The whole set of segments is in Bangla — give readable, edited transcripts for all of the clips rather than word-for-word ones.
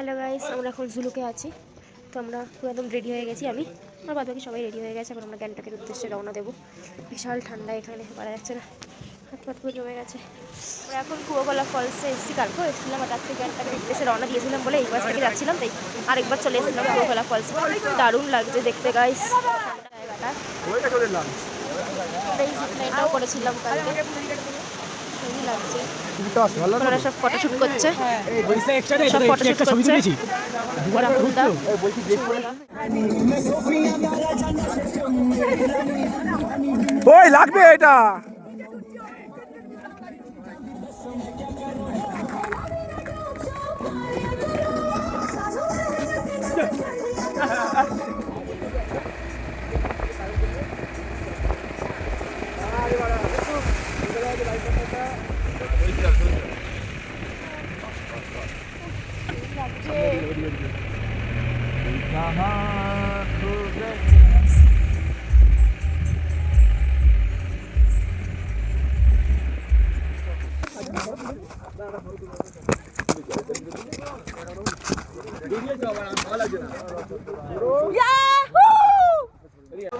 হ্যালো গাইস, আমরা এখন জুলুকে আছি। তো আমরা পুরো একদম রেডি হয়ে গেছি। আমি আর বাদ বাকি সবাই রেডি হয়ে গেছে। এখন আমরা গ্যাংটকের উদ্দেশ্যে রওনা দেবো। বিশাল ঠান্ডা, এখানে পারা যাচ্ছে না, হাত পাত পুরো জমে গেছে। আমরা এখন কুয়োগলা ফলসে এসেছি, কালকে এসেছিলাম আর রাত্রে গ্যাংটকের উদ্দেশ্যে রওনা দিয়েছিলাম বলে এই বাস থেকে যাচ্ছিলাম, তাই আরেকবার চলে এসেছিলাম কুয়োগলা ফলসে। দারুণ লাগছে দেখতে গাইস, ঠান্ডা জায়গাটা। এই জিপলাইনটাও করেছিলাম কালকে, লাগছে। ওরা সব ফটোশুট করছে, সব ফটোশুট করছে। ওই লাগবে এটা।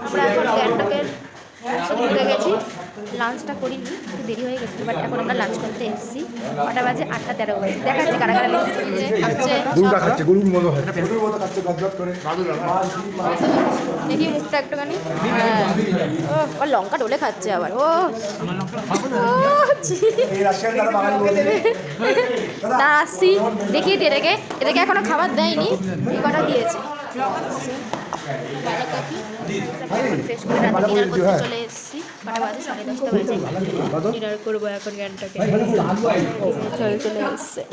আমরা এখন গ্যাংটকের ঢুকে গেছি। লাঞ্চটা করিনি, একটু দেরি হয়ে গেছে, বাট এখন আমরা লাঞ্চ করতে এসেছি। কটা বাজে? 8:13 বাজে। দেখাচ্ছি কারা কারা খাচ্ছে। দেখি মুখটা একটুখানি। ও লঙ্কা ডলে খাচ্ছে আবার। ও না, আসছি দেখি। এটাকে এখনো খাবার দেয়নি, এই কটা দিয়েছে। ফ্রেশ করে রাতে ডিনার করতে চলে এসেছি। কটা বাজে? 10:30 বাজে। ডিনার করবো এখন গ্যাংটকে। চলে এসছে।